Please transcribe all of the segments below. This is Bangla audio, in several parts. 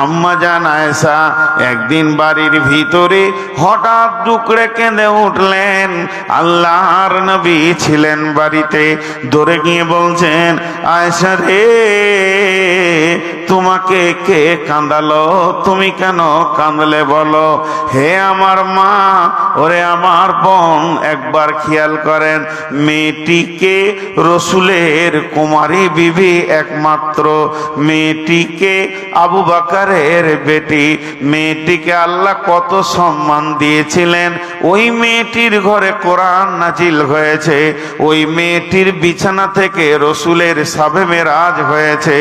আম্মা জান আয়েশা একদিন বাড়ির ভিতরে হঠাৎ ডুকরে কেঁদে উঠলেন। আল্লাহর নবী ছিলেন বাড়িতে, দৌড়ে গিয়ে বলছেন, আয়েশা রে, তোমাকে কে কাঁদালো? তুমি কেন কাঁদলে বলো? হে আমার মা, ওরে আমার বোন, একবার খেয়াল করেন, মেয়েটিকে রসুলের কুমারী বিবি, একমাত্র মেয়েটিকে আবু বকরের বেটি, মেয়েটিকে আল্লাহ কত সম্মান দিয়েছিলেন। ওই মেয়েটির ঘরে কোরআন নাজিল হয়েছে, ওই মেয়েটির বিছানা থেকে রসুলের সাবে মেরাজ হয়েছে,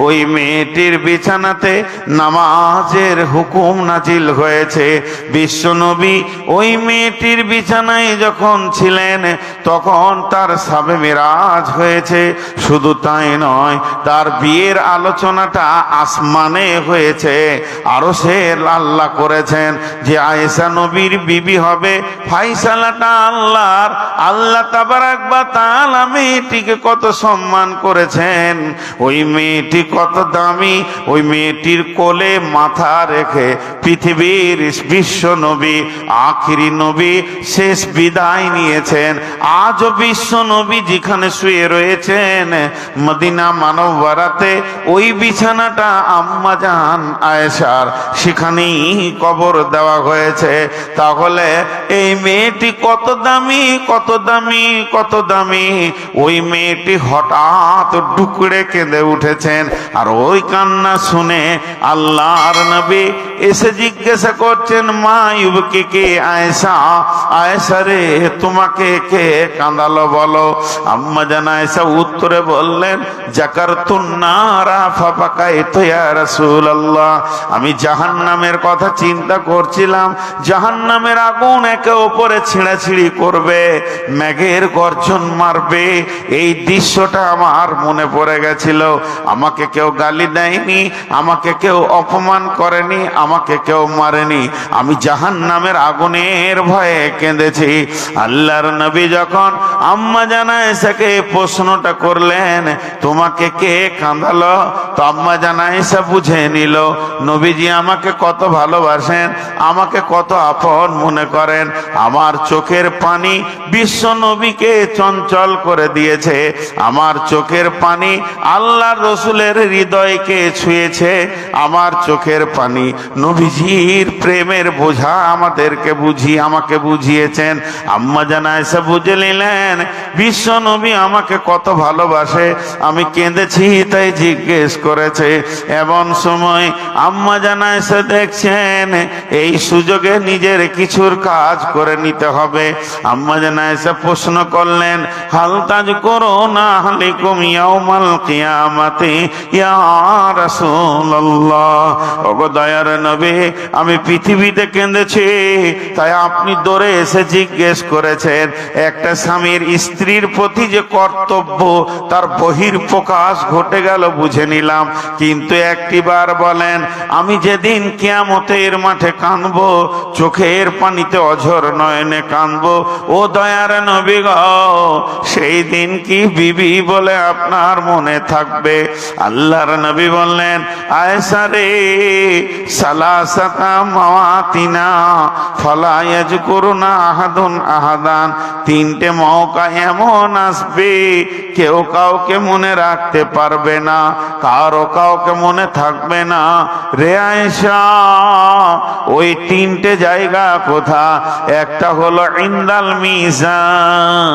ওই মেয়েটির বিছানাতে নামাজের হুকুম নাজিল হয়েছে। বিশ্বনবী ওই মেয়েটির বিছানায় যখন ছিলেন তখন তার সাবে মেরাজ হয়েছে। শুধু তাই নয়, তার বিয়ের আলোচনাটা আসমানে হয়েছে। আরো সে আল্লাহ করেছেন যে আয়েশা নবীর বিবি হবে, ফাইসালাটা আল্লাহর। আল্লাহ তাবারাক ওয়া তাআলা মেয়েটিকে কত সম্মান করেছেন। ওই মেয়েটি কত দামি, ওই মেয়েটির কোলে মাথা রেখে পৃথিবীর বিশ্ব নবী, আখিরি নবী শেষ বিদায় নিয়েছেন। আজও বিশ্ব নবী যেখানে শুয়ে রয়েছেন মদিনা মানবরাতে, ওই বিছানাটা আম্মা জান আয়েশার, সেখানেই কবর দেওয়া হয়েছে। তাহলে এই মেয়েটি কত দামি, কত দামি, কত দামি। ওই মেয়েটি হঠাৎ ডুকরে কেঁদে উঠেছেন। আর ওই কান্না শুনে আল্লাহর নবী এসে জিজ্ঞাসা করছেন, মা ইউবকি আয়েশা, আয়েশা রে, তোমাকে কে কাঁদালো বলো? আম্মা জান আয়েশা উত্তরে বললেন, জাকারতুন নারা ফাবাকাইতু ইয়া রাসূলুল্লাহ, আমি জাহান্নামের কথা চিন্তা করছিলাম। জাহান্নামের আগুন একে ওপরে ছিঁড়াছিঁড়ি করবে, মেঘের গর্জন মারবে, এই দৃশ্যটা আমার মনে পড়ে গেছিল। আমাকে কেউ গালি দেয়নি, আমাকে কেউ অপমান করেনি, আমাকে কেউ মারেনি, আমি জাহান্নামের আগুনের ভয়ে কেঁদেছি। আল্লাহর নবী যখন আম্মা জান আয়েশাকে প্রশ্নটা করলেন, তোমাকে কে কাঁদালো, তো আম্মা জান আয়েশা বুঝে নিল নবীজি আমাকে কত ভালোবাসেন, আমাকে কত আপন মনে করেন। আমার চোখের পানি বিশ্ব নবীকে চঞ্চল করে দিয়েছে, আমার চোখের পানি আল্লাহর রসুলের হৃদয়কে ছুঁয়েছে, আমার চোখের পানি নবীজির প্রেমের বোঝা আমাকে বুঝিয়েছেন। আম্মা জান আয়েশা বুঝে নিলেন বিশ্ব নবী আমাকে কত ভালোবাসে, আমি কেঁদেছি তাই জিজ্ঞেস করেছে। এমন সময় আম্মা জান আয়েশা দেখছেন এই সুযোগে নিজের কিছুর কাজ করে নিতে হবে। আম্মা জান আয়েশা প্রশ্ন করলেন, হাল তাযকুরুনা আহলিকুম ইয়াউমাল কিয়ামাতি ইয়া রাসূলুল্লাহ, ওগো দয়ার নবী, আমি পৃথিবীতে কেঁদেছি, তাই আপনি দৌড়ে এসে জিজ্ঞেস করেছেন। একটা স্বামীর স্ত্রীর প্রতি যে কর্তব্য, তার বহিঃপ্রকাশ ঘটে গেল বুঝে নিলাম। কিন্তু একটিবার বলেন, আমি যেদিন কিয়ামতের মাঠে কাঁদবো, চোখের পানিতে অঝর নয়নে কাঁদবো, ও দয়ার নবী গো, সেই দিন কি বিবি বলে আপনার মনে থাকবে? আল্লাহর নবী বললেন, আয়েশা রে, সালাসাতা মাওয়াতিনা ফালা ইয়াযকুরুনা আহাদুন আহাদান, তিনটে মওকা এমন আসবে কেউ কাউকে মনে রাখতে পারবে না, কারো কাউকে মনে থাকবে না। রে আয়েশা, ওই তিনটে জায়গা কোথা? একটা হলো ইনদাল মিজান,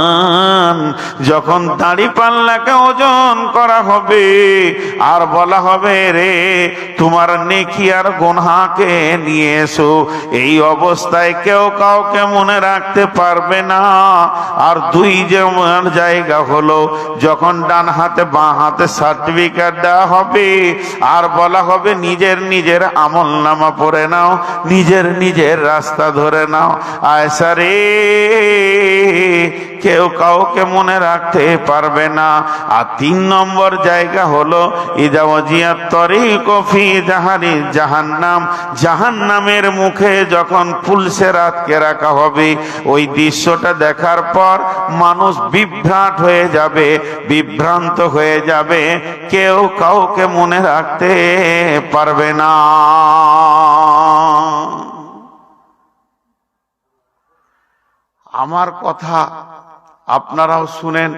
যখন দাড়ি পাল্লাকে ওজন করা হবে আর বলা হবে, রে তোমার নেকি আর গুনাহকে নিয়ে এসো, এই অবস্থায় কেউ কাউকে মনে রাখতে পারবে না। আর দুই যেমন জায়গা হলো যখন ডান হাতে বাঁ হাতে সার্টিফিকেট দেওয়া হবে আর বলা হবে, নিজের নিজের আমল নামা পড়ে নাও, নিজের নিজের রাস্তা ধরে নাও। আয়েশা রে, কেউ কাউকে মনে রাখতে পারবে না। আর 3 নম্বর জায়গা হলো ইদা ওয়াজিয়াত তরিকু ফি জাহান্নাম জাহান্নামের মুখে যখন পুলসে রাতকে রাখা হবে, ওই দৃশ্যটা দেখার পর মানুষ বিভ্রাট হয়ে যাবে, বিভ্রান্ত হয়ে যাবে, কেউ কাউকে মনে রাখতে পারবে না। আমার কথা আপনারাও শুনেন,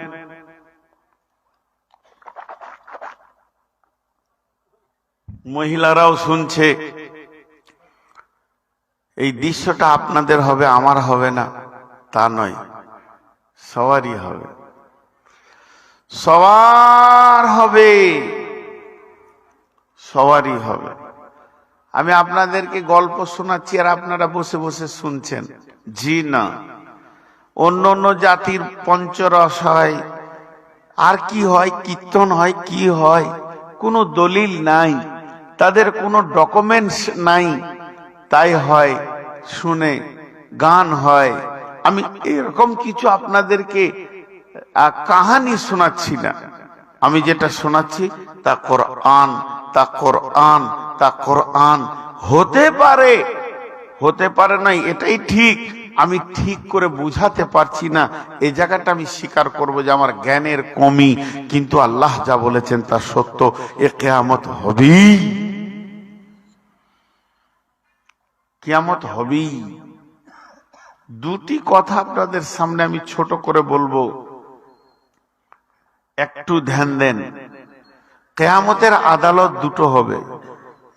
মহিলারাও শুনছে। এই দৃশ্যটা আপনাদের হবে, আমার হবে না তা নয়, সবারই হবে, সবার হবে, সবারই হবে। আমি আপনাদেরকে গল্প শোনাচ্ছি আর আপনারা বসে বসে শুনছেন। জি না, অন্য অন্য জাতির পঞ্চরস হয়, আর কি হয়, কীর্তন হয়, কি হয়, কোনো দলিল নাই, তাদের কোনো ডকুমেন্টস নাই, তাই হয়, শুনে গান হয়। আমি এরকম কিছু আপনাদেরকে কাহানি শোনাচ্ছি না, আমি যেটা শোনাচ্ছি তা কোরআন, তা কোরআন, তা কোরআন। হতে পারে, হতে পারে নাই, এটাই ঠিক, আমি ঠিক করে বুঝাতে পারছি না, এই জায়গাটা আমি স্বীকার করব যে আমার জ্ঞানের কমি, কিন্তু আল্লাহ যা বলেছেন তা সত্য, এ কিয়ামত হবেই, কিয়ামত হবেই। দুটি কথা আপনাদের সামনে আমি ছোট করে বলবো, একটু ধ্যান দেন। কিয়ামতের আদালত দুটো হবে,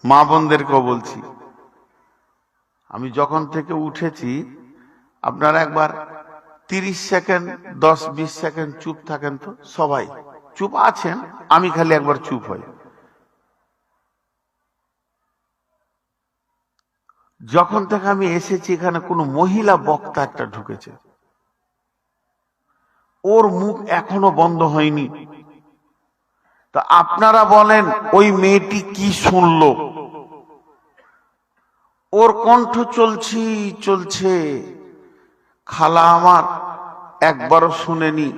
মা বোনদেরকেও বলছি। আমি যখন থেকে উঠেছি, আপনারা একবার 30 সেকেন্ড 10-20 সেকেন্ড চুপ থাকেন তো, সবাই চুপ আছেন, আমি খালি একবার চুপ হই। যখন থেকে আমি এসেছি এখানে কোন মহিলা বক্তা একটা ঢুকেছে, ওর মুখ এখনো বন্ধ হয়নি। তা আপনারা বলেন ওই মেয়েটি কি শুনলো? ওর কণ্ঠ চলছে। খালা আমার একবারও শুনেনি,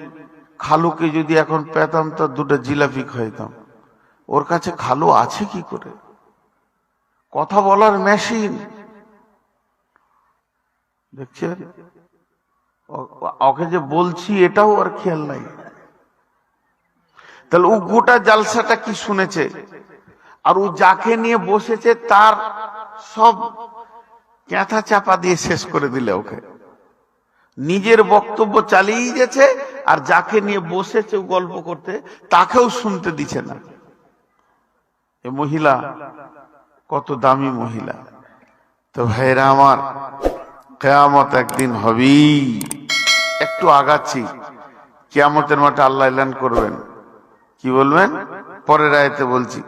খালুকে যদি এখন পেতাম তো দুটো জিলাপি খাইতাম। ওর কাছে খালু আছে কি করে? কথা বলার মেশিন দেখছেন, ওকে যে বলছি এটাও আর খেয়াল নাই। তাহলে ও গোটা জালসাটা কি শুনেছে, আর ও যাকে নিয়ে বসেছে তার সব ক্যাথা চাপা দিয়ে শেষ করে দিলে, ওকে নিজের বক্তব্য চালিয়ে গেছে, আর যাকে নিয়ে বসেছে গল্প করতে তাকেও শুনতে দিচ্ছে না। এ মহিলা কত দামি মহিলা। তো ভাইরা আমার, কিয়ামত একদিন হবেই। একটু আগাচ্ছি, কিয়ামতের মাঠে আল্লাহ এলান করবেন, কি বলবেন পরের আয়াতে বলছি,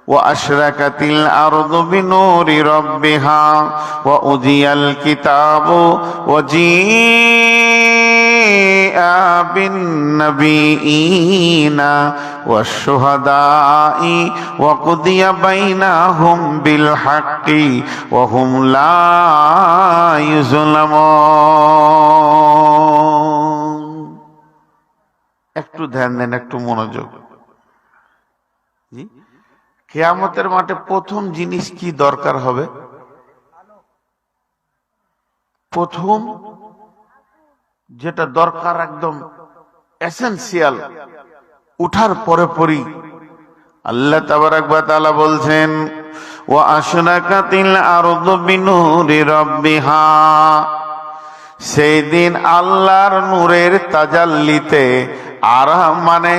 وأشرقت الأرض بنور ربها وأوذي الكتاب وجيء بالنبيين والشهداء وقضي بينهم بالحق وهم لا يظلمون। একটু ধ্যান দেন, একটু মনোযোগ। কিয়ামতের মাঠে প্রথম জিনিস কি দরকার হবে? প্রথম যেটা দরকার, একদম এসেনশিয়াল, উঠার পরে পরই আল্লাহ তাবারাক ওয়া তাআলা বলছেন, ওয়া আশরাকাতিল আরদু বিনুরি রাব্বিহা। সেই দিন আল্লাহর নূরের তাজাল্লিতে, আর মানে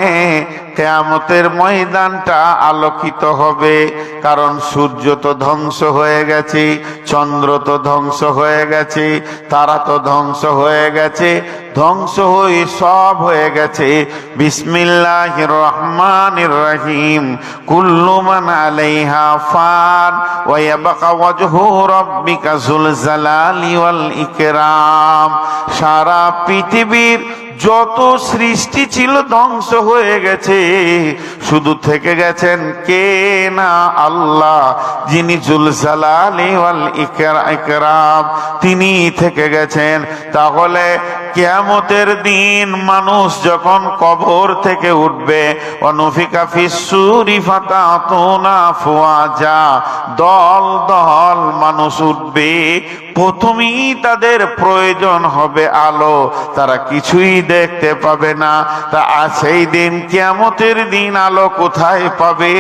কিয়ামতের ময়দানটা আলোকিত হবে। কারণ সূর্য তো ধ্বংস হয়ে গেছে, চন্দ্র তো ধ্বংস হয়ে গেছে, তারা তো ধ্বংস হয়ে গেছে, ধ্বংস হয়ে সব হয়ে গেছে। বিসমিল্লাহির রহমানির রহিম, কুল্লু মান আলাইহা ফান ওয়া ইয়াবকা ওয়াজহু রাব্বিকা যুল জালালি ওয়াল ইকরাম। সারা পৃথিবীর যত সৃষ্টি ছিল ধ্বংস হয়ে গেছে, শুধু থেকে গেছেন কে না? আল্লাহ, যিনি যুল জালালি ওয়াল ইকরাম, তিনি থেকে গেছেন। তাহলে কিয়ামতের দিন মানুষ যখন কবর থেকে উঠবে, অনুফিকা ফিসসুরি ফাতাতুনা আফওয়াজা, দল দল মানুষ উঠবে। প্রথমেই তাদের প্রয়োজন হবে আলো, তারা কিছুই দেখতে পাবে না। তা সেই দিন কিয়ামতের দিন আলো কোথায় পাবে?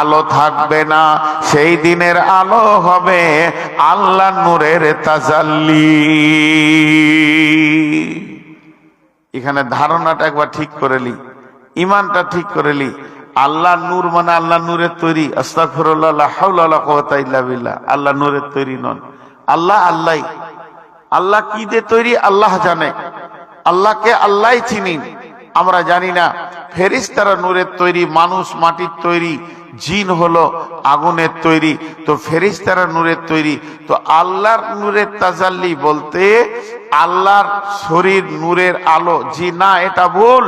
আলো থাকবে না। সেই দিনের আলো হবে আল্লাহ নূরের তাজাল্লি। এখানে ধারণাটা একবার ঠিক করে লি, ইমানটা ঠিক করে লি। আল্লাহ নূর মানে আল্লাহ নূরের তৈরি। আস্তাগফিরুল্লাহ, লা হাওলা ওয়ালা কুওয়াতা ইল্লা বিল্লাহ। আল্লাহ নূরের তৈরি নন। আল্লাহ আল্লাহ। আল্লাহ কি দিয়ে তৈরি আল্লাহ জানে। আল্লাহকে আল্লাহ চিনি, আমরা জানি না। ফেরেশতারা নূরের তৈরি, মানুষ মাটির তৈরি, জিন হলো আগুনের তৈরি। তো ফেরেশতারা নূরের তৈরি। তো আল্লাহর নূরের তাজাল্লি বলতে আল্লাহর শরীর নূরের আলো, জি না, এটা ভুল।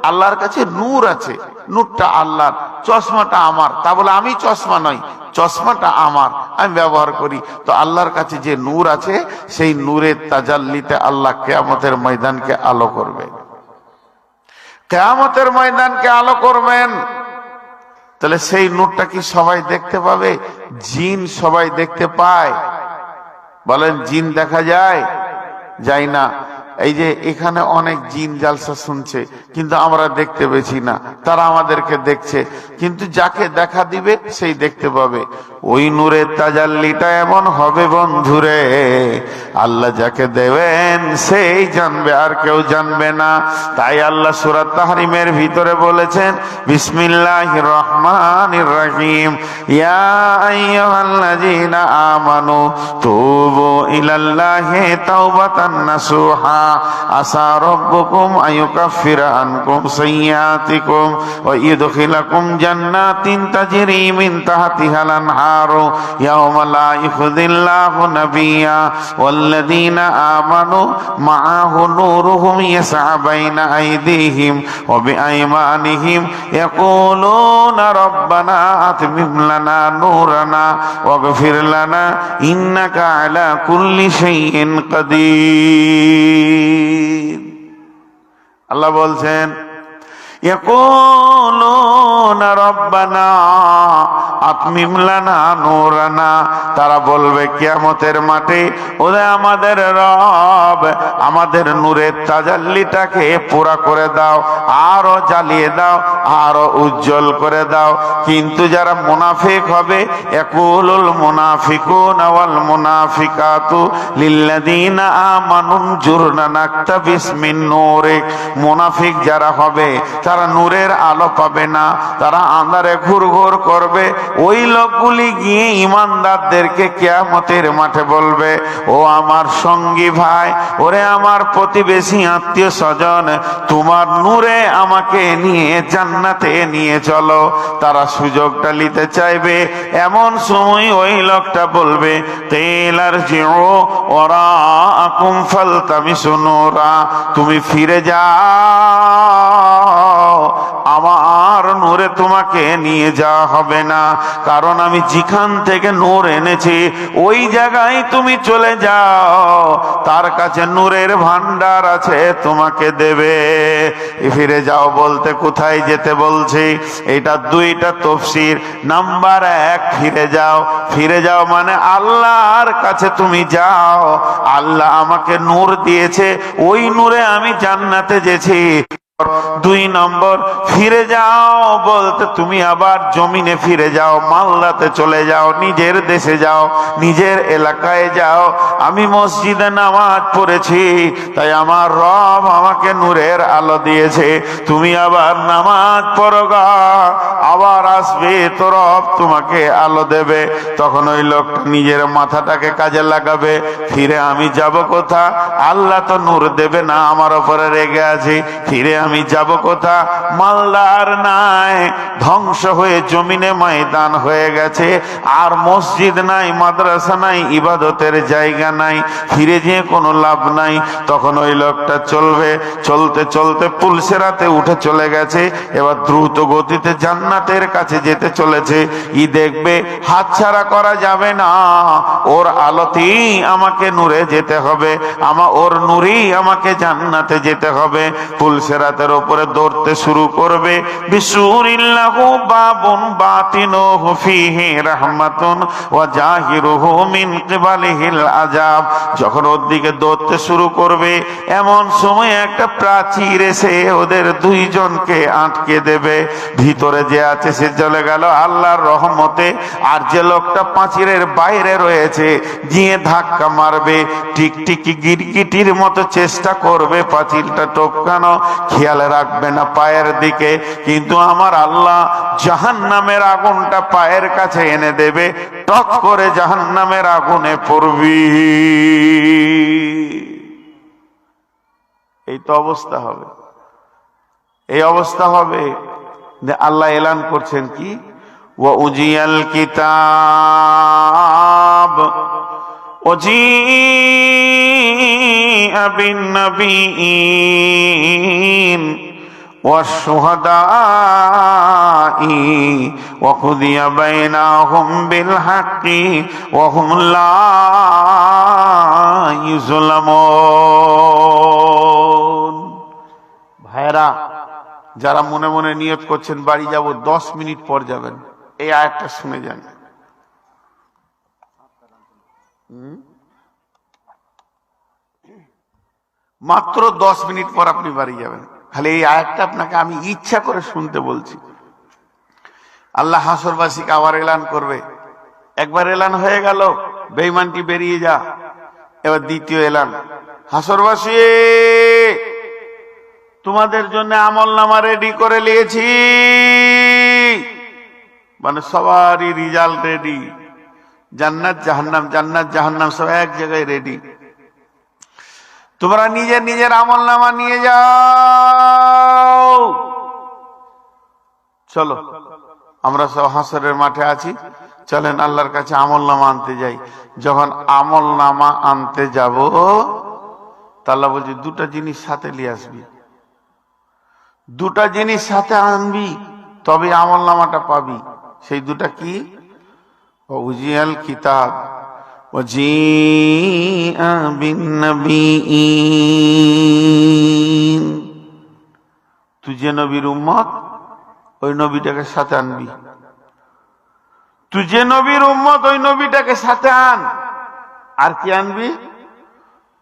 আল্লাহর কাছে নূর আছে, নূরটা আল্লাহর। চশমাটা আমার, তা বলে আমি চশমা নই, চশমাটা আমার, আমি ব্যবহার করি। তো আল্লাহর কাছে যে নূর আছে, সেই নূরের তাজাল্লিতে আল্লাহ কিয়ামতের ময়দানকে আলো করবে। কিয়ামতের ময়দানকে আলো করবেন। তাহলে সেই নূরটা কি সবাই দেখতে পাবে? জিন সবাই দেখতে পায়? বলেন, জিন দেখা যায়? যায় না। এই যে এখানে অনেক জিন জালসা শুনছে, কিন্তু আমরা দেখতে পেয়েছি না, তারা আমাদেরকে দেখছে। কিন্তু যাকে দেখা দিবে সেই দেখতে পাবে। ওই নূরের তাজাল্লিটা এমন হবে বন্ধুরে, আল্লাহ যাকে দেবেন সেই জানবে, আর কেউ জানবে না। তাই আল্লাহ সূরা তাহরিমের ভিতরে বলেছেন, বিসমিল্লাহির রহমানির রহিম, ইয়া আইয়ুহাল্লাযীনা আমানু তুবু ইলাল্লাহি তাওবাতান নাসুহা আসা রাব্বুকুম আইয়ুকাফিরা আনকুম সাইয়্যাতিকুম ওয়া ইউদখিলাকুম জান্নাতিন তাজরি মিন তাহতিহাল আনহারু ইয়াওমা লা ইখযিল্লাহু নাবিয়্যা ওয়াল্লাযীনা আমানু মাআহু নূরুহুম ইয়াসআ বাইনা আইদিহিম ওয়া বিআইমানিহিম ইয়াকুলুনা রাব্বানা আতমিম লানা নূরানা ওয়াগফির লানা ইন্নাকা আলা কুল্লি শাইইন কাদির। আল্লাহ বলছেন, ইয়াকুলুনা রাব্বানা আতমিম লানা নূরানা, তারা বলবে কিয়ামতের মাঠে, ওরে আমাদের রব, আমাদের নূরের তাজাল্লিটাকে পুরা করে দাও, আরো জ্বালিয়ে দাও, আরো উজ্জ্বল করে দাও। কিন্তু যারা মুনাফিক হবে, ইয়াকুলুল মুনাফিকুনা ওয়াল মুনাফিকাতু লিল্লাযীনা আমানু জুরনা নাকতাবিস মিন নূরিক, মুনাফিক যারা হবে তারা নূরের আলো পাবে না, তারা আঁধারে ঘুরঘুর করবে। ওই লোকগুলি গিয়ে ইমানদারদেরকে কিয়ামতের মাঠে বলবে, ও আমার সঙ্গী ভাই, ওরে আমার প্রতিবেশী আত্মীয় স্বজন, তোমার নূরে আমাকে নিয়ে জান্নাতে নিয়ে চলো। তারা সুযোগটা নিতে চাইবে। এমন সময় ওই লোকটা বলবে, তেলার জিউ ওরা আকুম ফালতামিসু নূরা, তুমি ফিরে যাও, আমার নূরে তোমাকে নিয়ে যাওয়া হবে না। কারণ আমি যেখান থেকে নূর এনেছি ওই জায়গায় তুমি চলে যাও, তার কাছে নূরের ভান্ডার আছে, তোমাকে দেবে। ফিরে যাও বলতে কোথায় যেতে বলছি? এটা দুইটা তাফসীর। নাম্বার 1, ফিরে যাও। ফিরে যাও মানে আল্লাহর কাছে তুমি যাও। আল্লাহ আমাকে নূর দিয়েছে, ওই নূরে আমি জান্নাতে যেছি। 2 নম্বর, ফিরে যাও বলতে তুমি আবার জমিনে ফিরে যাও, মাল্লাতে চলে যাও, নিজের দেশে যাও, নিজের এলাকায় যাও। আমি মসজিদে নামাজ পড়েছি, তাই আমার রব আমাকে নূরের আলো দিয়েছে। তুমি আবার নামাজ পড়োগা, আবার আসবে তো রব তোমাকে আলো দেবে। তখন ওই লোকটা নিজের মাথাটাকে কাজে লাগাবে, ফিরে আমি যাব কোথা? আল্লাহ তো নূর দেবে না, আমার উপরে রেগে আছে, ফিরে আমি আমি যাব কোথা? মালদার নাই, ধ্বংস হয়ে জমিনে ময়দান হয়ে গেছে, আর মসজিদ নাই, মাদ্রাসা নাই, ইবাদতের জায়গা নাই, ফিরে যেয়ে কোনো লাভ নাই। তখন ওই লোকটা চলবে, চলতে চলতে পুলসেরাতে উঠে চলে গেছে, এবার দ্রুত গতিতে জান্নাতের কাছে যেতে চলেছে। ই দেখবে হাতছাড়া করা যাবে না, ওর আলোতেই আমাকে নূরে যেতে হবে, ওর নূরেই আমাকে জান্নাতে যেতে হবে। পুলসেরাতের উপরে দৌড়তে শুরু করবে। বিসুরিল্লাহু বাবুন বাতিনুহু ফীহি রাহমাতুন ওয়া জাহিরুহু মিন কিবালিহিল আযাব। যখন ওর দিকে দৌড়তে শুরু করবে, এমন সময় একটা প্রাচীর এসে ওদের দুইজনকে আটকে দেবে। ভিতরে যে আছে সে চলে গেল আল্লাহর রহমতে, আর যে লোকটা প্রাচীরের বাইরে রয়েছে গিয়ে ধাক্কা মারবে, টিকটিকি গিরগিটির মতো চেষ্টা করবে পাঁচিলটা টপকানো, খেয়াল রাখবে না পায়ের দিকে। কিন্তু আমার আল্লাহ জাহান্নামের আগুনটা পায়ের কাছে এনে দেবে, টক করে জাহান্নামের আগুনে পড়বি। এই তো অবস্থা হবে, এই অবস্থা হবে। আল্লাহ এলান করছেন কি? ওয়া উজিয়াল কিতাব ওয়াজিআ বিন নাবিয়্যিন ওয়াশ-শুহাদা'i ওয়া কুদিয়া বাইনাহুম বিল হাক্কি ওয়া হুম লা ইউযলামুন। ভাইরা, যারা মনে মনে নিয়ত করছেন বাড়ি যাব, 10 মিনিট পর যাবেন, এই আয়াতটা শুনে যান। মাত্র 10 মিনিট পর আপনি বাড়ি যাবেন। খালি এই আয়াতটা আপনাকে আমি ইচ্ছা করে শুনতে বলছি। আল্লাহ হাসরবাসীকে আবার এলান করবে। একবার এলান হয়ে গেল, বেঈমানটি বেরিয়ে যা। এবার দ্বিতীয় এলান, হাসরবাসী তোমাদের জন্য আমলনামা রেডি করে নিয়েছি। মানে সবারই রেজাল্ট রেডি, জান্নাত জাহান্নাম, জান্নাত জাহান্নাম সব এক জায়গায় রেডি। তোমরা নিজের নিজের আমলনামা নিয়ে যাও। চলো, আমরা সব হাসরের মাঠে আছি, চলেন আল্লাহর কাছে আমলনামা আনতে যাই। যখন আমলনামা আনতে যাব, আল্লাহ বলছে দুটা জিনিস সাথে নিয়ে আসবি, দুটা জিনিস সাথে আনবি, তবে আমলনামাটা পাবি। সেই দুটা কি? উজিয়াল কিতাব ওয়াজিআ বিন নাবিয়্যিন। তুই যে নবীর উম্মত, ওই নবীটাকে সাথে আনবি। তুই যে নবীর উম্মত, ওই নবীটাকে সাথে আন। আর কি আনবি?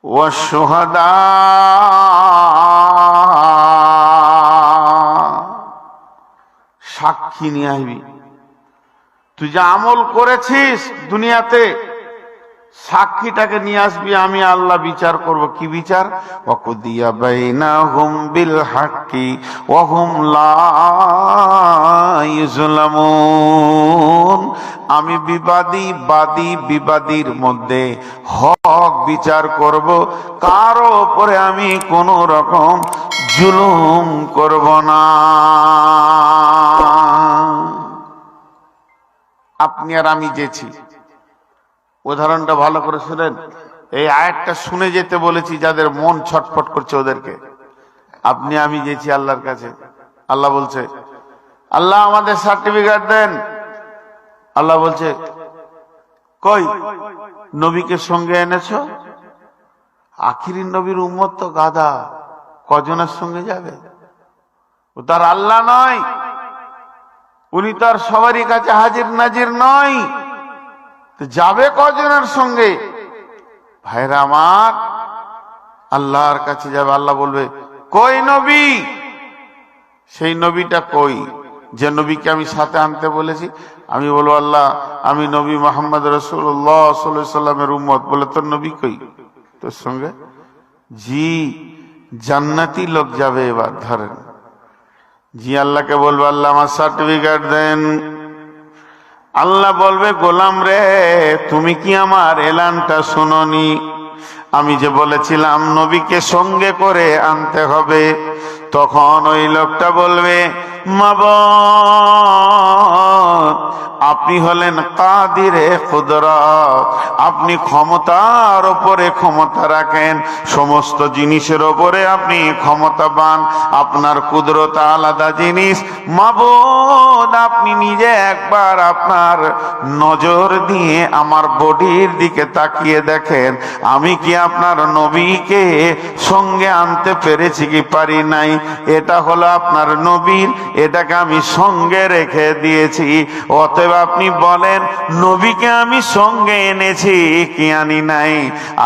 ওয়াশ-শুহাদা, সাক্ষী নিয়ে আসবি। তুই যে আমল করেছিস দুনিয়াতে, সাক্ষীটাকে নিয়ে আসবি। আমি আল্লাহ বিচার করব। কি বিচার? ওয়াকুদিয়া বাইনাহুম বিল হাক্কি ওয়া হুম লা ইউযলামুন। আমি বিবাদীর মধ্যে হক বিচার করব, কারো উপরে আমি কোনো রকম জুলুম করব না। আপনি আর আমি যেছি, উদাহরণটা ভালো করে শুনেন। এই আয়াতটা শুনে যেতে বলেছি যাদের মন ছটফট করছে ওদেরকে। আপনি আমি যেছি আল্লাহর কাছে, আল্লাহ বলছে আল্লাহ আমাদের সার্টিফিকেট দেন। আল্লাহ বলছে কই, নবীকে সঙ্গে এনেছো? আখিরি নবীর উম্মত তো গাধা, কজনের সঙ্গে যাবে? ও তার আল্লাহ নয়, উনি তার সবারই কাছে হাজির নাজির নয়, যাবে কজনের সঙ্গে? ভাইরা আমার, আল্লাহর কাছে যাবে। আল্লাহ বলবে কই নবী? সেই নবীটা কই যে নবীকে আমি সাথে আনতে বলেছি? আমি বলবো আল্লাহ আমি নবী মুহাম্মদ রাসূলুল্লাহ সাল্লাল্লাহু আলাইহি সাল্লামের উম্মত। বলে তোর নবী কই তোর সঙ্গে? জি জান্নাতি লোক যাবে। এবার ধরেন, জি আল্লাহকে বলবো আল্লাহ আমার সার্টিফিকেট দেন। আল্লাহ বলবে গোলাম রে, তুমি কি আমার এলানটা শোনোনি? আমি যে বলেছিলাম নবীকে সঙ্গে করে আনতে হবে, তখন ওই লোকটা বলবে, মা বোন, আপনি হলেন কাদিরে কুদরত, আপনি ক্ষমতার ওপরে ক্ষমতা রাখেন, সমস্ত জিনিসের ওপরে আপনি ক্ষমতাবান, আপনার কুদরত আলাদা জিনিস। মা বোন, আপনি নিজে একবার আপনার নজর দিয়ে আমার বডির দিকে তাকিয়ে দেখেন, আমি কি আপনার নবীকে সঙ্গে আনতে পেরেছি কি পারি নাই? এটা হলো আপনার নবীর, এটাকে আমি সঙ্গে রেখে দিয়েছি। অতএব আপনি বলেন, নবীকে আমি সঙ্গে এনেছি কি আনি নাই?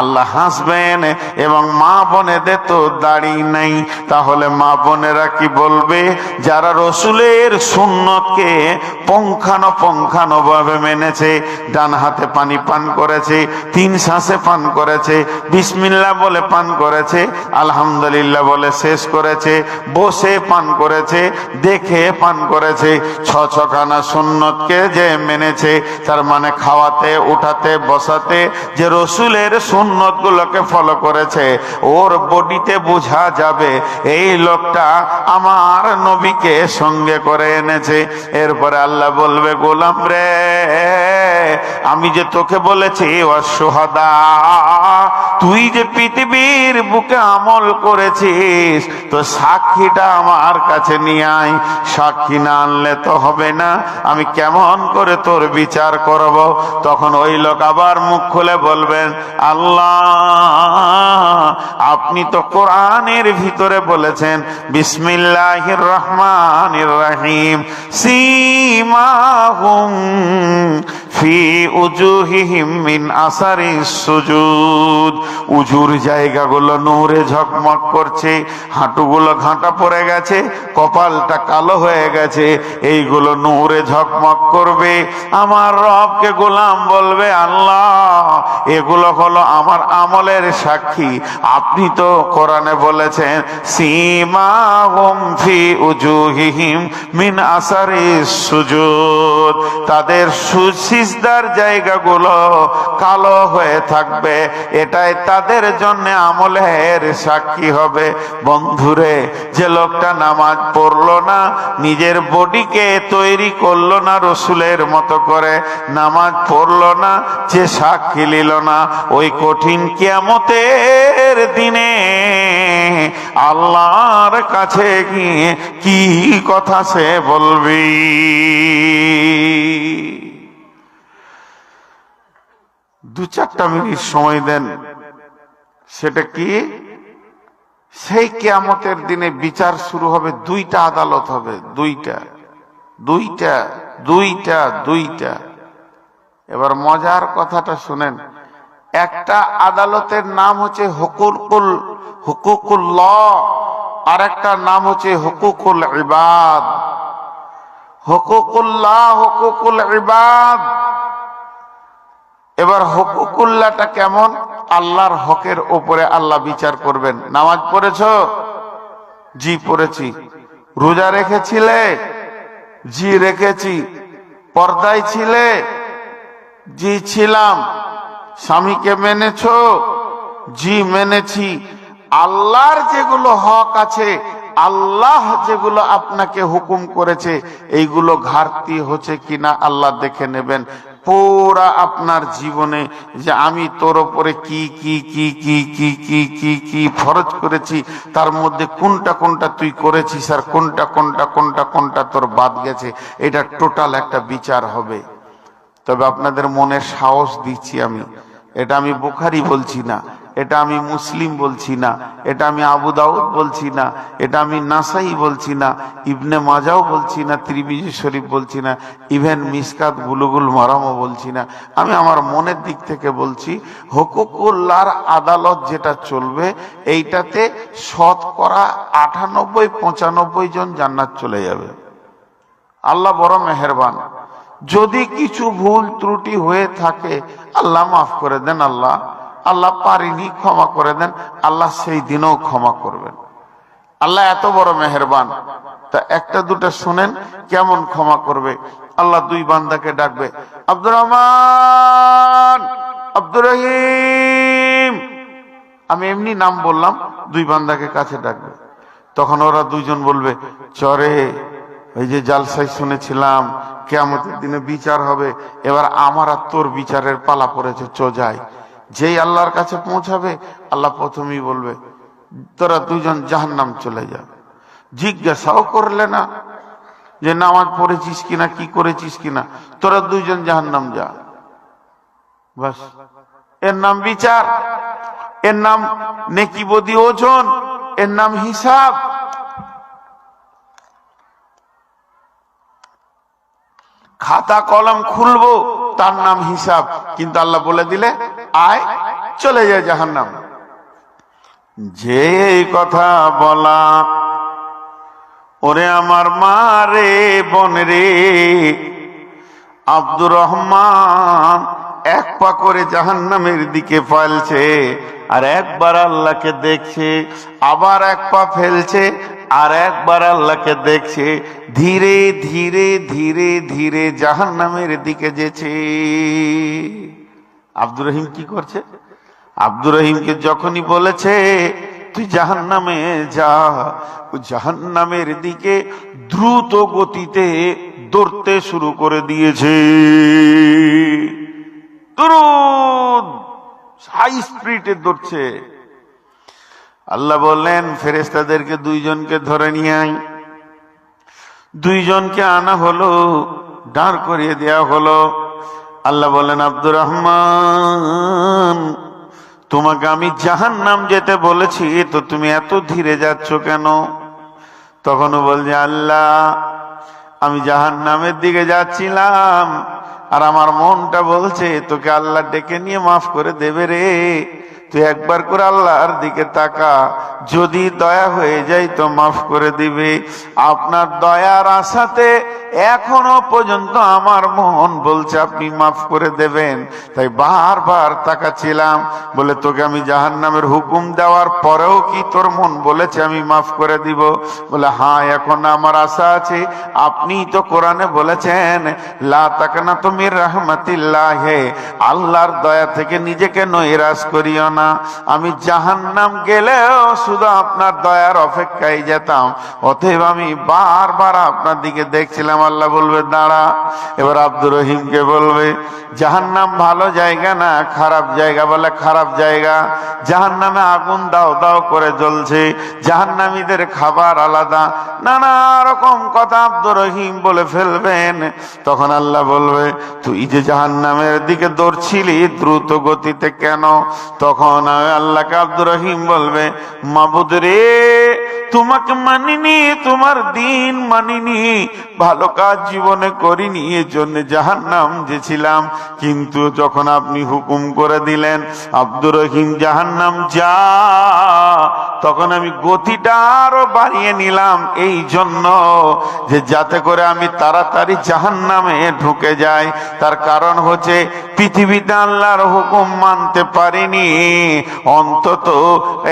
আল্লাহ হাসবেন। এবং মা বোনেদের তো দাড়ি নাই, তাহলে মা বোনেরা কি বলবে? যারা রসুলের সুন্নতকে পুঙ্খানো ভাবে মেনেছে, ডান হাতে পানি পান করেছে, 3 শ্বাসে পান করেছে, বিসমিল্লাহ বলে পান করেছে, আলহামদুলিল্লাহ বলে শেষ করেছে, বসে পান করেছে, দেখে পান করেছে, 6 সুন্নতকে যে মেনেছে, তার মানে খাওয়াতে, উঠাতে, বসাতে যে রসুলের সুন্নত গুলোকে ফলো করেছে, ওর বডিতে বোঝা যাবে এই লোকটা আমার নবীকে সঙ্গে করে এনেছে। এরপরে আল্লাহ বলবে, গোলাম রে, আমি যে তোকে বলেছি অসহাদা, তুই যে পৃথিবীর বুকে আমল করেছিস, তো সাক্ষীটা আমার কাছে নিয়ে আয়। সাক্ষী না আনলে তো হবে না, আমি কেমন করে তোর বিচার করব? তখন ওই লোক আবার মুখ খুলে বলবেন, আল্লাহ, আপনি তো কোরআনের ভিতরে বলেছেন, বিসমিল্লাহির রহমানির রহিম, সীমাহুম ফি উজুহিহিম মিন আসারিস সুজুদ। উজুর জায়গাগুলো নূরে ঝকমক করছে, হাঁটুগুলো ঘাঁটা পড়ে গেছে, কপালটা কালো হয়ে গেছে, এইগুলো নূরে ঝকমক করবে। আমার রবকে গোলাম বলবে, আল্লাহ, এগুলো হলো আমার আমলের সাক্ষী। আপনি তো কোরআনে বলেছেন, সীমাহুম ফি উজুহিহিম মিন আসারিস সুজুদ, তাদের সিজদার জায়গাগুলো কালো হয়ে থাকবে, এটাই তাদের জন্য আমলের সাক্ষী হবে। বন্ধুরে, যে লোকটা নামাজ পড়লো না, নিজের বডিকে তৈরি করলো না রসুলের মতো করে, নামাজ পড়লো না, যে সাক্ষী নিল না, ওই কঠিন কিয়ামতের দিনে আল্লাহর কাছে গিয়ে কি কথা সে বলবি? দু 4টা মিনিট সময় দেন। সেটা কি? সেই কিয়ামতের দিনে বিচার শুরু হবে, 2টা আদালত হবে, 2টা। এবার মজার কথাটা শুনেন। একটা আদালতের নাম হচ্ছে হুকুকুল্লাহ, আর একটা নাম হচ্ছে হুকুকুল ইবাদ। হুকুকুল্লাহ, হুকুকুল ইবাদ। এবার হুকুকুল্লাহটা কেমন? আল্লাহর হকের উপরে আল্লাহ বিচার করবেন। নামাজ পড়েছো? জি পড়েছি। রোজা রেখেছিলে? জি রেখেছি। পর্দায় ছিলে? জি ছিলাম। স্বামীকে মেনেছো? জি মেনেছি। আল্লাহর যেগুলো হক আছে, আল্লাহ যেগুলো আপনাকে হুকুম করেছে, এইগুলো ঘাটতি হচ্ছে কিনা আল্লাহ দেখে নেবেন। পুরা আপনার জীবনে যে আমি তোর উপরে কি কি কি কি কি কি কি কি ফরজ করেছি, তার মধ্যে কোনটা কোনটা তুই করেছিস আর কোনটা কোনটা কোনটা কোনটা তোর বাদ গেছে, এটা টোটাল একটা বিচার হবে। তবে আপনাদের মনে সাহস দিচ্ছি আমি, এটা আমি বুখারী বলছি না, এটা আমি মুসলিম বলছি না, এটা আমি আবু দাউদ বলছি না, এটা আমি নাসাই বলছি না, ইবনে মাজাও বলছি না, তিরমিজি শরীফ বলছি না, ইভেন মিসকাত বুলুগুল মারামও বলছি না। আমি আমার মনের দিক থেকে বলছি, হুকুকুল্লাহর আদালত যেটা চলবে, এইটাতে শতকরা 98-95 জন জান্নাত চলে যাবে। আল্লাহ বড় মেহেরবান। যদি কিছু ভুল ত্রুটি হয়ে থাকে, আল্লাহ মাফ করে দেন। আল্লাহ পারিনি, ক্ষমা করে দেন। আল্লাহ সেই দিনও ক্ষমা করবেন। আল্লাহ এত বড় মেহেরবান। তা একটা দুটা শুনেন কেমন ক্ষমা করবে। আল্লাহ 2 বান্দাকে ডাকবে, আব্দুর রহমান, আব্দুর রহিম, আমি এমনি নাম বললাম, 2 বান্দাকে কাছে ডাকবে। তখন ওরা দুইজন বলবে, চরে ওই যে জালসায় শুনেছিলাম কিয়ামতের দিনে বিচার হবে, এবার আমার আর তোর বিচারের পালা পড়েছে, যাই। যেই আল্লাহর কাছে পৌঁছাবে, আল্লাহ প্রথমেই বলবে, তোরা দুইজন জাহান্নাম চলে যা। জিজ্ঞাসাও করলে না যে নামাজ পড়েছিস কিনা, কি করেছিস কিনা, তোরা দুইজন জাহান্নাম যা। বাস, এর নাম বিচার, এর নাম নেকি বদি ওজন, এর নাম হিসাব। খাতা কলম খুলবো, তার নাম হিসাব। কিন্তু আল্লাহ বলে দিলে আয়, চলে যায় জাহান্নাম। যে এই কথা বলা, ওরে আমার মা রে, বোন রে, আব্দুর রহমান এক পা করে জাহান্নামের দিকে ফেলছে, আর একবার আল্লাহকে দেখছে, আবার এক পা ফেলছে, আর একবার আল্লাহকে দেখছে, ধীরে ধীরে ধীরে ধীরে জাহান্নামের দিকে যেছে। আব্দুর রহিম কি করছে? আব্দুর রহিমকে যখনই বলেছে তুই জাহান্নামে যা, ও জাহান্নামের দিকে দ্রুত গতিতে দৌড়তে শুরু করে দিয়েছে। দ্রুত হাই স্পিডে দৌড়ছে। আল্লাহ বললেন ফেরেশতাদেরকে দুইজনকে ধরে নিয়ে আয়। দুইজনকে আনা হলো, দাঁড় করিয়ে দেয়া হলো। আল্লাহ বলেন, আব্দুর রহমান, তোমাকে আমি জাহান্নাম যেতে বলেছি, তো তুমি এত ধীরে যাচ্ছ কেন? তখনও বলছে, আল্লাহ আমি জাহান্নামের দিকে যাচ্ছিলাম, আর আমার মনটা বলছে তোকে আল্লাহ ডেকে নিয়ে মাফ করে দেবে রে। তুই একবার করে আল্লাহর দিকে তাকা, যদি দয়া হয়ে যায় তো মাফ করে দিবে। আপনার দয়ার আশাতে এখনো পর্যন্ত আমার মন বলছে আপনি মাফ করে দেবেন, তাই বারবার তাকাচ্ছিলাম। বলে তোকে আমি জাহান্নামের হুকুম দেওয়ার পরেও কি তোর মন বলেছে আমি মাফ করে দিব? বলে হ্যাঁ, এখন আমার আশা আছে। আপনি তো কোরআনে বলেছেন লা তাকনাতু মির রাহমাতিল্লাহ, আল্লাহর দয়া থেকে নিজেকে নৈরাশ করিও না। আমি জাহান্নাম গেলেও শুধু আপনার দয়ার অপেক্ষায় যেতাম, অতএব আমি বারবার আপনার দিকে দেখছিলাম। আল্লাহ বলবে দাঁড়া। এবার আব্দুর রহিমকে বলবে, জাহান্নাম ভালো জায়গা না খারাপ জায়গা? বলে খারাপ জায়গা। জাহান্নামে আগুন দাও দাও করে জ্বলছে, জাহান্নামীদের খাবার আলাদা, নানা রকম কথা আব্দুর রহিম বলে ফেলবেন। তখন আল্লাহ বলবে, তুই যে জাহান্নামের দিকে দৌড়ছিলি দ্রুত গতিতে কেন? তখন আল্লাহকে আব্দুর রহিম বলবে, মাবুদ রে, তোমাকে মানিনি, তোমার দিন মানিনি, ভালো কাজ জীবনে করিনি, এর জন্য জাহান্নাম যেছিলাম। কিন্তু যখন আপনি হুকুম করে দিলেন আব্দুর রহিম জাহান্নাম যা, তখন আমি গতিটা আরো বাড়িয়ে নিলাম, এই জন্য যে যাতে করে আমি তাড়াতাড়ি জাহান্নামে ঢুকে যাই। তার কারণ হচ্ছে পৃথিবীতে আল্লাহর হুকুম মানতে পারিনি, অন্তত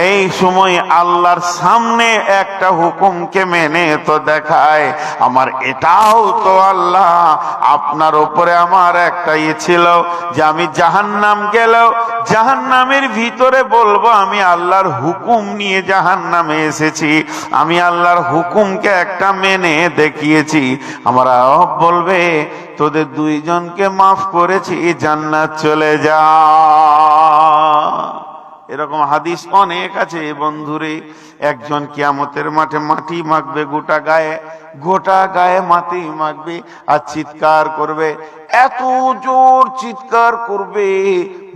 এই সময় আল্লাহর সামনে একটা হুকুমকে মেনে তো দেখায়। আমার এটাও তো আল্লাহ, আপনার উপরে আমার একটা ছিল যে আমি জাহান্নাম গেলেও জাহান্নামের ভিতরে বলবো আমি আল্লাহর হুকুম নিয়ে জাহান্নামে এসেছি, আমি আল্লাহর হুকুমকে একটা মেনে দেখিয়েছি। আমার রব বলবে তোদের দুইজনকে মাফ করেছি, জান্নাত চলে যা। এরকম হাদিস অনেক আছে বন্ধুরে। একজন কিয়ামতের মাঠে মাটি মাখবে গোটা গায়ে, গোটা গায়ে মাটি মাখবে, আর চিৎকার করবে, এত জোর চিৎকার করবে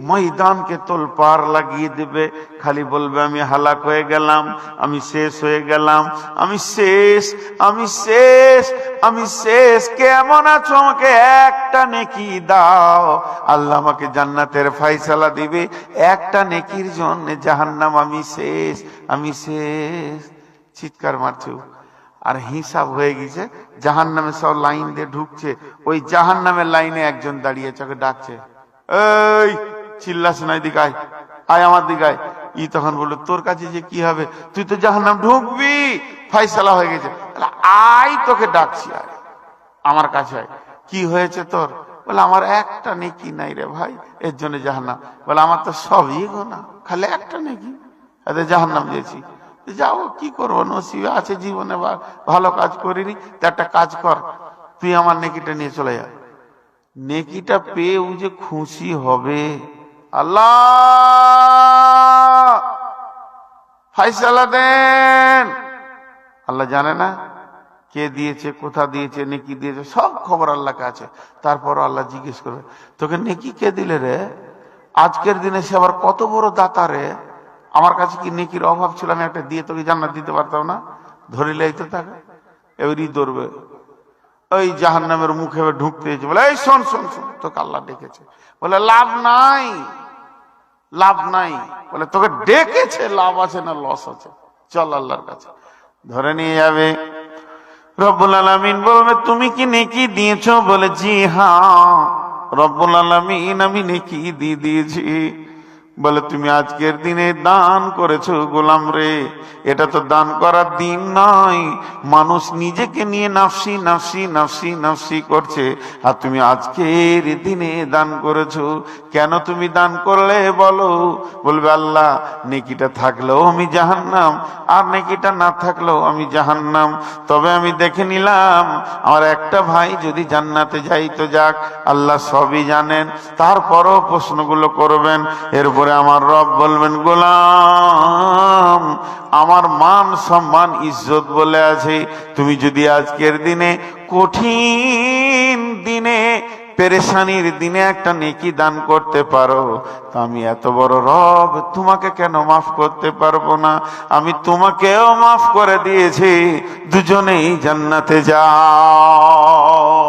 ময়দানকে তোলপাড় লাগিয়ে দেবে। খালি বলবে আমি হালাক হয়ে গেলাম, আমি শেষ হয়ে গেলাম, আমি শেষ, আমি শেষ, আমি শেষ। কেমন আছো? আমাকে একটা নেকি দাও। আল্লাহ আমাকে জান্নাতের ফয়সালা দিবে, একটা নেকির জন্য জাহান্নাম, আমি শেষ, আমি শেষ। চিৎকার মারছে, আর হিসাব হয়ে গেছে। জাহান্নামে সব লাইন দিয়ে ঢুকছে, ওই জাহান্নামের লাইনে একজন দাঁড়িয়েছে, ওকে ডাকছে, এই চিল্লাস না, এদিকে আয়, আয় আমার দিকে আয়। ই তখন বললো তোর কাছে যে কি হবে, তুই তো জাহান্নাম ঢুকবি, ফয়সালা হয়ে গেছে। আয়, তোকে ডাকছি, আয় আমার কাছে আয়। কি হয়েছে তোর? বলে আমার একটা নেকি নাই রে ভাই, এর জন্য জাহান্নাম। বলে আমার তো সবই গোনা, খালি একটা নেকি, এতে জাহান্নাম দিয়েছি। যাও, কি করবো, নসিবে আছে জীবনে ভালো কাজ করিনি, তা একটা কাজ কর, তুই আমার নেকিটা নিয়ে চলে যা। নেকিটা পেয়ে ও যে খুশি হবে, আল্লাহ ফাইসালা দেন। আল্লাহ জানে না কে দিয়েছে, কোথা দিয়েছে, নেকি দিয়েছে, সব খবর আল্লাহর কাছে। তারপর আল্লাহ জিজ্ঞেস করবে, তোকে নেকি কে দিলে রে? আজকের দিনে সে আবার কত বড় দাতা রে, আমার কাছে কি নেকির অভাব ছিল, আমি একটা দিয়ে তোকে জান্নাত দিতে পারতাম না? ধরিলেই তো তাকে এবারই ধরবে, ওই জাহান্নামের মুখে ঢুকতে এসে বলে, এই শোন শোন শোন, তোকে আল্লাহ ডেকেছে। বলে লাভ নাই, লাভ নাই। বলে তোকে ডেকেছে, লাভ আছে না লস আছে, চল আল্লাহর কাছে। ধরে নিয়ে যাবে। রব্বুল আলামিন বলবে, তুমি কি নেকি দিয়েছো? বলে জি হ্যাঁ রব্বুল আলামিন, আমি নেকি দিয়ে দিয়েছি। বলে তুমি আজকের দিনে দান করেছো গোলাম রে, এটা তো দান করার দিন নয়, মানুষ নিজেকে নিয়ে নাফসি নাফসি নাফসি নাফসি করছে, আর তুমি আজকের দিনে দান করেছো। কেন তুমি দান করলে বলো? বলবে আল্লাহ নেকিটা থাকলেও আমি জাহান্নাম, আর নেকিটা না থাকলেও আমি জাহান্নাম, তবে আমি দেখে নিলাম আমার একটা ভাই যদি জান্নাতে যাই তো যাক, আল্লাহ সবই জানেন। তারপরও প্রশ্নগুলো করবেন। এরপর আমার রব বলবেন, গোলাম আমার মান সম্মান ইজ্জত বলে আছে, তুমি যদি আজকের দিনে কঠিন দিনে পেরেশানির দিনে একটা নেকি দান করতে পারো, তা আমি এত বড় রব তোমাকে কেন মাফ করতে পারবো না? আমি তোমাকেও মাফ করে দিয়েছি, দুজনেই জান্নাতে যাও।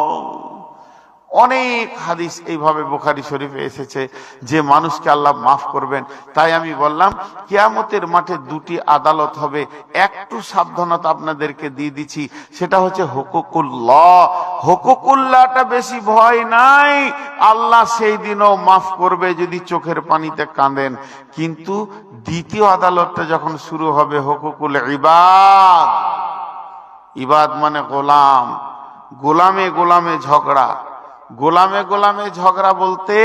অনেক হাদিস এইভাবে বুখারী শরীফে এসেছে যে মানুষকে আল্লাহ মাফ করবেন। তাই আমি বললাম কিয়ামতের মাঠে দুটি আদালত হবে, একটু সাবধানতা আপনাদেরকে দিয়ে দিচ্ছি, সেটা হচ্ছে হুকুকুল্লাহ। হুকুকুল্লাহটা বেশি ভয় নাই, আল্লাহ সেই দিনও মাফ করবে যদি চোখের পানিতে কাঁদেন। কিন্তু দ্বিতীয় আদালতটা যখন শুরু হবে, হুকুকুল ইবাদ। ইবাদ মানে গোলাম, গোলামে গোলামে ঝগড়া। গোলামে গোলামে ঝগড়া বলতে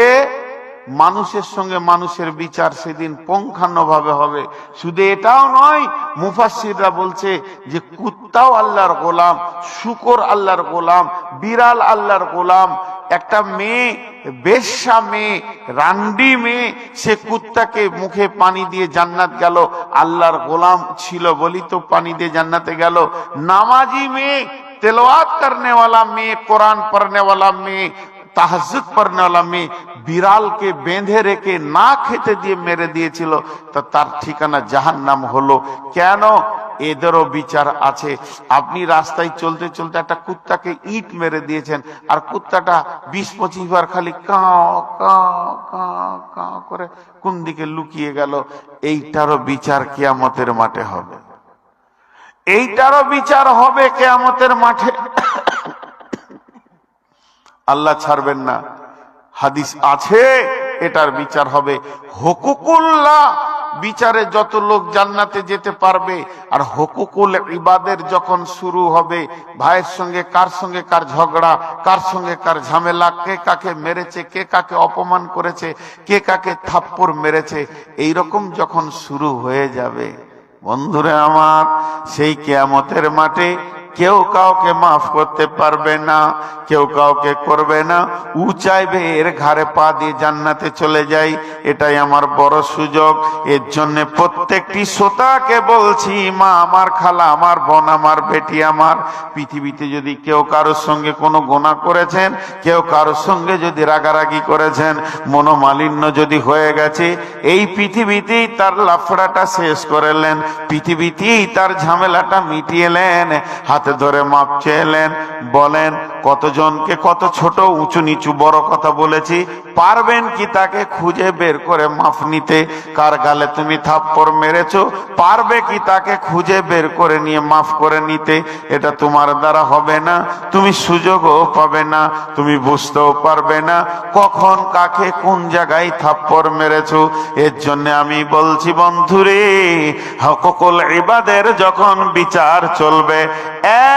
মানুষের সঙ্গে মানুষের বিচার সেদিন পুঙ্খানুভাবে হবে। শুধু এটাও নয়, মুফাসসিররা বলছে যে কুত্তাও আল্লাহর গোলাম, শূকর আল্লাহর গোলাম, বিড়াল আল্লাহর গোলাম। একটা মেয়ে, বেশ্যা মেয়ে, রান্ডি মেয়ে, সে কুত্তাকে মুখে পানি দিয়ে জান্নাত গেল, আল্লাহর গোলাম ছিল বলি তো পানি দিয়ে জান্নাতে গেল। নামাজি মেয়ে, তেলাওয়াত করনে वाला মেয়ে, কোরআন পড়নে वाला মেয়ে, তাহাজ্জুদ পড়নে वाला মেয়ে, বিড়ালকে বেঁধে রেখে না খেতে দিয়ে মেরে দিয়েছিল, তো তার ঠিকানা জাহান্নাম হলো। কেন? এদেরও বিচার আছে। আপনি রাস্তায় চলতে চলতে একটা কুত্তাকে ইট মেরে দিয়েছেন, আর কুত্তাটা 20-25 বার খালি কাঁ কাঁ কাঁ কাঁ করে কোন দিকে লুকিয়ে গেল। এইটারও বিচার কিয়ামতের মাঠে হবে, এইটারও বিচার হবে কিয়ামতের মাঠে। আল্লাহ ছাড়বেন না, হাদিস আছে এটার বিচার হবে। হুকুকুল্লাহ বিচারে যত লোক জান্নাতে যেতে পারবে, আর হুকুকুল ইবাদের যখন শুরু হবে, ভাইয়ের সঙ্গে কার ঝগড়া, কার সঙ্গে কার ঝামেলা, কে কাকে মেরেছে, কে কাকে অপমান করেছে, কে কাকে থাপ্পড় মেরেছে, এইরকম যখন শুরু হয়ে যাবে, বন্ধুরা আমার, সেই কিয়ামতের মাঠে কেউ কাউকে মাফ করতে পারবে না, কেউ কাউকে করবে না। ও চাইবে এর ঘাড়ে পা দিয়ে জান্নাতে চলে যাই, এটাই আমার বড় সুযোগ। এর জন্য প্রত্যেকটি শ্রোতাকে বলছি, মা আমার, খালা আমার, বোন আমার, বেটি আমার, পৃথিবীতে যদি কেউ কারোর সঙ্গে কোনো গুনাহ করেছেন, কেউ কারোর সঙ্গে যদি রাগারাগি করেছেন, মনোমালিন্য যদি হয়ে গেছে, এই পৃথিবীতেই তার লাফড়াটা শেষ করলেন, পৃথিবীতেই তার ঝামেলাটা মিটিয়েলেন, হাতে ধরে মাপ চেয়েলেন। বলেন কতজনকে কত ছোট উঁচু নিচু বড় কথা বলেছি, পারবেন কি তাকে খুঁজে বের করে মাফ নিতে? কার গালে তুমি থাপ্পড় মেরেছো, পারবে কি তাকে খুঁজে বের করে নিয়ে মাফ করে নিতে? এটা তোমার দ্বারা হবে না, তুমি সুযোগও পাবে না, তুমি বুঝতেও পারবে না কখন কাকে কোন জায়গায় থাপ্পড় মেরেছো। এর জন্য আমি বলছি বন্ধুরে, হুকুকুল ইবাদের যখন বিচার চলবে,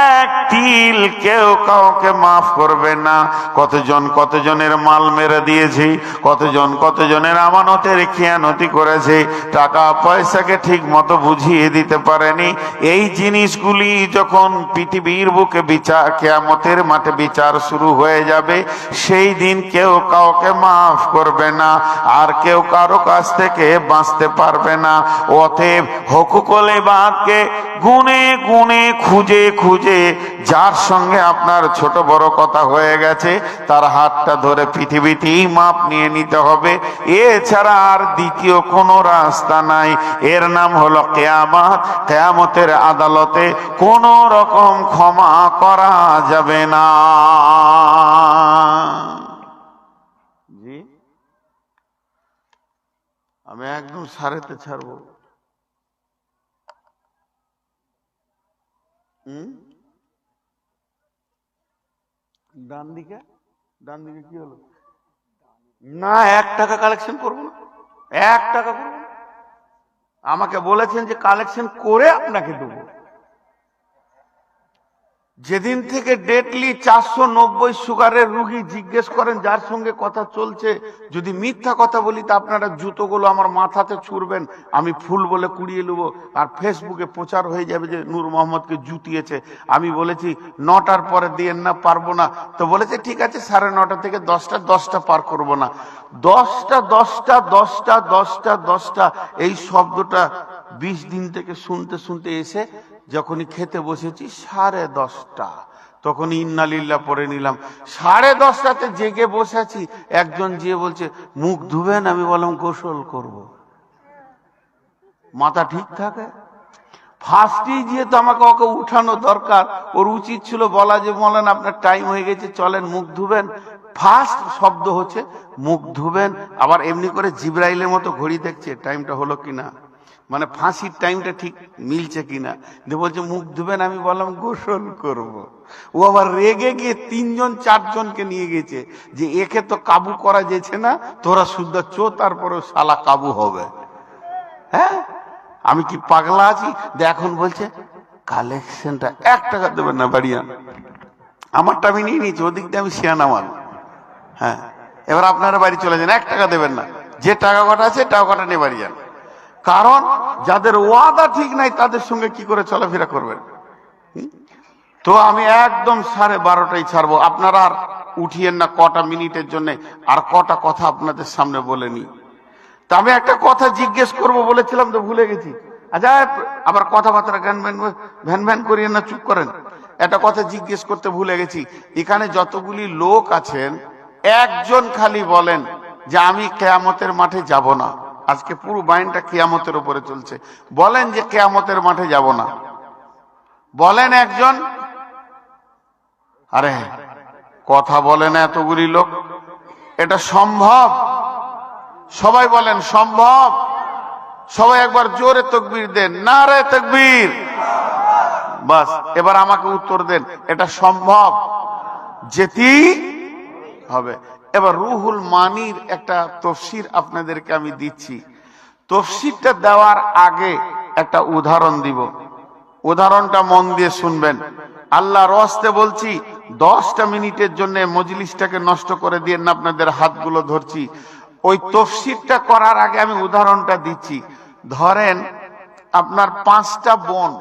এক তিল কেউ কাউকে মাফ করবে না। কতজনের মাল মেরে দিয়েছি, কতজনের আমানতের খেয়ানতি করেছে, টাকা পয়সাকে ঠিক মতো বুঝিয়ে দিতে পারেনি, এই জিনিসগুলি যখন পৃথিবীর বুকে বিচার, কিয়ামতের মাঠে বিচার শুরু হয়ে যাবে, সেই দিন কেউ কাউকে মাফ করবে না, আর কেউ কারো কাছ থেকে বাঁচতে পারবে না। অতএব হুকুকুল ইবাদকে গুনে গুনে খুঁজে খুঁজে যার সঙ্গে আপনার ছোট বড় কথা হয়ে গেছে তার হাতটা ধরে পৃথিবীতেই মাপ নিয়ে নিতে হবে। এছাড়া আর দ্বিতীয় কোনো রাস্তা নাই। এর নাম হলো কিয়ামত। কিয়ামতের আদালতে কোনো রকম ক্ষমা করা যাবে না। জি, আমি একদম সারেতে ছাড়বো। ডান দিকে, ডান দিকে কি হলো? না, 1 টাকা কালেকশন করবো না, 1 টাকা করবো না। আমাকে বলেছেন যে কালেকশন করে আপনাকে দেবো। যেদিন থেকে ডেটলি 490 সুগারের রুগী জিজ্ঞেস করেন যার সঙ্গে কথা চলছে, যদি মিথ্যা কথা বলি তা আপনারা জুতোগুলো আমার মাথাতে ছুড়বেন, আমি ফুল বলে কুড়িয়ে নেব, আর ফেসবুকে প্রচার হয়ে যাবে যে নূর মোহাম্মদকে জুতিয়েছে। আমি বলেছি 9টার পরে দিয়েন না, পারবো না। তো বলেছে ঠিক আছে 9:30 থেকে 10টা পার করব না। 10টা এই শব্দটা 20 দিন থেকে শুনতে শুনতে এসে যখনই খেতে বসেছি 10:30, তখন ইন্নালিল্লাহ পড়ে নিলাম। 10:30টাতে জেগে বসেছি, একজন যেয়ে বলছে মুখ ধুবেন, আমি বললাম গোসল করব। মাথা ঠিক থাকে? ফার্স্টেই যেহেতু আমাকে ওকে উঠানো দরকার, ওর উচিত ছিল বলা যে বলেন আপনার টাইম হয়ে গেছে, চলেন মুখ ধুবেন। ফার্স্ট শব্দ হচ্ছে মুখ ধুবেন, আবার এমনি করে জিব্রাইলের মতো ঘড়ি দেখছে টাইমটা হলো কিনা, মানে ফাঁসির টাইমটা ঠিক মিলছে কিনা। দিয়ে বলছে মুখ ধুবেন, আমি বললাম গোসল করব। ও আবার রেগে গিয়ে 3-4জনকে নিয়ে গেছে যে একে তো কাবু করা যেছে না, তোরা শুদ্ধ চো, তারপরে শালা কাবু হবে। হ্যাঁ, আমি কি পাগলা আছি? এখন বলছে কালেকশনটা 1 টাকা দেবেন না, বাড়িয়া আমারটা আমি নিয়ে নিয়েছি, ওদিক দিয়ে আমি শিয়ানা মাল। হ্যাঁ, এবার আপনারা বাড়ি চলে যান, 1 টাকা দেবেন না, যে টাকা কটা আছে টাকা কটা নিয়ে বাড়ি যান। কারণ যাদের ওয়াদা ঠিক নাই তাদের সঙ্গে কি করে চলাফেরা করবেন? তো আমি একদম 12:30 ছাড়বো। আপনারা আর উঠিয়েন না কটা মিনিটের জন্য, আর কটা কথা আপনাদের সামনে বলে নি। তা আমি একটা কথা জিজ্ঞেস করব বলেছিলাম তো ভুলে গেছি। আচ্ছা, আবার কথাবার্তা ভ্যান ভ্যান করিয়েন না, চুপ করেন। একটা কথা জিজ্ঞেস করতে ভুলে গেছি। এখানে যতগুলি লোক আছেন, একজন খালি বলেন যে আমি কিয়ামতের মাঠে যাব না। আজকে পুরো বাইনটা কিয়ামতের উপরে চলছে। বলেন যে কিয়ামতের মাঠে যাব না, বলেন একজন। আরে কথা বলে না এতগুলি লোক, এটা সম্ভব? সবাই বলেন সম্ভব। সবাই একবার জোরে তাকবীর দেন, নারে তাকবীর। বাস, এবার আমাকে উত্তর দেন, এটা সম্ভব? যেতেই হবে। এবার রুহুল মানির একটা তাফসীর আপনাদেরকে আমি দিচ্ছি। তাফসীরটা দেওয়ার আগে একটা উদাহরণ দিব, উদাহরণটা মন দিয়ে শুনবেন। আল্লাহর ওয়াস্তে বলছি, 10টা মিনিটের জন্য মজলিসটাকে নষ্ট করে দিয়ে না, আপনাদের হাতগুলো ধরছি। ওই তাফসীরটা করার আগে আমি উদাহরণটা দিচ্ছি। ধরেন আপনার 5টা বোন,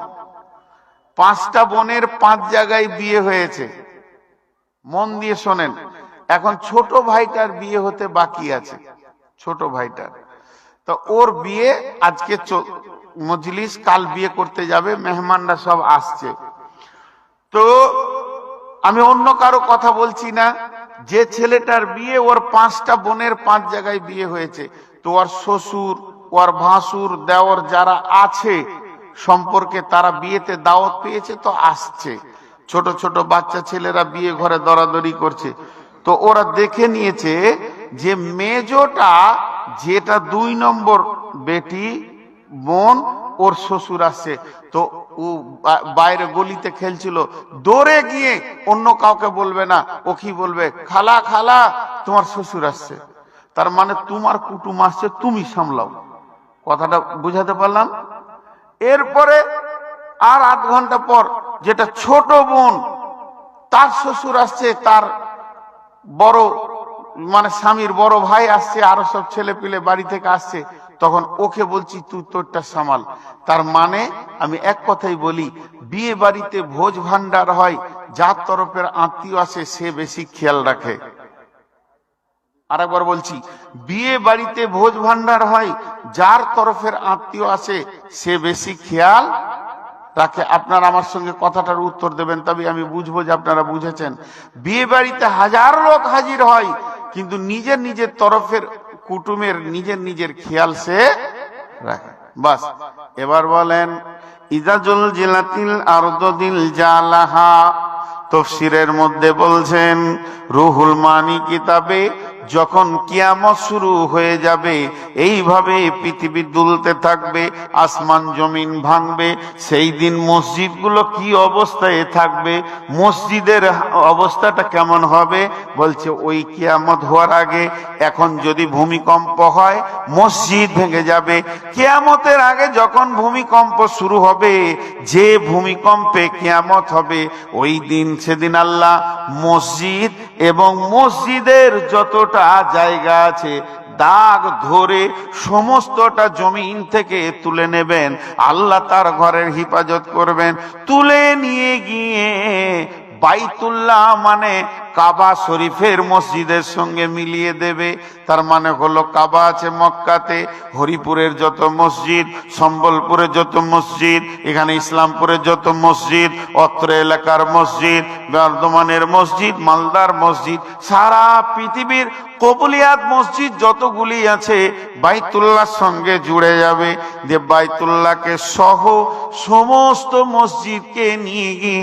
5টা বোনের 5 জায়গায় বিয়ে হয়েছে। মন দিয়ে শোনেন। এখন ছোট ভাইটার বিয়ে হতে বাকি আছে, ছোট ভাইটার। তো ওর বিয়ে আজকে মজলিস, কাল বিয়ে করতে যাবে, মেহমানরা সব আসছে। তো আমি অন্য কারো কথা বলছি না, যে ছেলেটার বিয়ে, ওর 5টা বোনের 5 জায়গায় বিয়ে হয়েছে। তো ওর শ্বশুর, ওর ভাসুর, দেওর যারা আছে সম্পর্কে, তারা বিয়েতে দাওয়াত পেয়েছে, তো আসছে। ছোট ছোট বাচ্চা ছেলেরা বিয়ে ঘরে দরাদরি করছে। তো ওরা দেখে নিয়েছে যে মেজোটা, যেটা 2 নম্বর বেটি বোন, ওর শ্বশুর আসছে। তো ও বাইরে গলিতে খেলছিল, দৌড়ে গিয়ে অন্য কাউকে বলবে না, ও কি বলবে, খালা খালা তোমার শ্বশুর আসছে। তার মানে তোমার কুটুম আসছে, তুমি সামলাও। কথাটা বুঝাতে পারলাম? এরপরে আর 8 ঘন্টা পর যেটা ছোট বোন, তার শ্বশুর আসছে, তার বড় মানে স্বামীর বড় ভাই আসছে, আরো সব ছেলে পিলে বাড়ি থেকে আসছে, তখন ওকে বলছি তুই তোরটা সামাল। তার মানে আমি এক কথাই বলি, বিয়ে বাড়িতে ভোজ ভান্ডার হয়, যার তরফের আত্মীয় আসে সে বেশি খেয়াল রাখে। আরেকবার বলছি, বিয়ে বাড়িতে ভোজ ভান্ডার হয়, যার তরফের আত্মীয় আসে সে বেশি খেয়াল রাখে। আপনারা আমার সঙ্গে কথাটার উত্তর দেবেন, তবে আমি বুঝবো যে আপনারা বুঝেছেন। বিয়ে বাড়িতে হাজার লোক হাজির হয়, কিন্তু নিজের নিজের তরফের কুটুমের নিজের নিজের খেয়াল সে রাখে। বাস, এবার বলেন ইজা জুলজিলাতিল আরদু জিলজালাহা। তাফসীরের মধ্যে বলছেন রুহুল মানি কিতাবে, যখন কিয়ামত শুরু হয়ে যাবে, এইভাবে পৃথিবী দুলতে থাকবে, আসমান জমিন ভাঙবে, সেই দিন মসজিদগুলো কি অবস্থায় থাকবে, মসজিদের অবস্থাটা কেমন হবে? বলছে ওই কিয়ামত হওয়ার আগে এখন যদি ভূমিকম্প হয় মসজিদ ভেঙে যাবে। কিয়ামতের আগে যখন ভূমিকম্প শুরু হবে, যে ভূমিকম্পে কিয়ামত হবে, ওই দিন সেদিন আল্লাহ মসজিদ এবং মসজিদের যতটা জায়গা আছে দাগ ধরে সমস্তটা জমিন থেকে তুলে নেবেন। আল্লাহ তার ঘরের হিফাজত করবেন, তুলে নিয়ে গিয়ে বাইতুল্লাহ মানে কাবা শরীফের মসজিদের সঙ্গে মিলিয়ে দেবে। তার মানে হলো কাবা আছে মক্কাতে, হরিপুরের যত মসজিদ, সম্বলপুরের যত মসজিদ, এখানে ইসলামপুরের যত মসজিদ, অত্র এলাকার মসজিদ, বর্ধমানের মসজিদ, মালদার মসজিদ, সারা পৃথিবীর কবুলিয়াত মসজিদ যতগুলি আছে বাইতুল্লাহর সঙ্গে জুড়ে যাবে। যে বাইতুল্লাহকে সহ সমস্ত মসজিদকে নিয়ে গিয়ে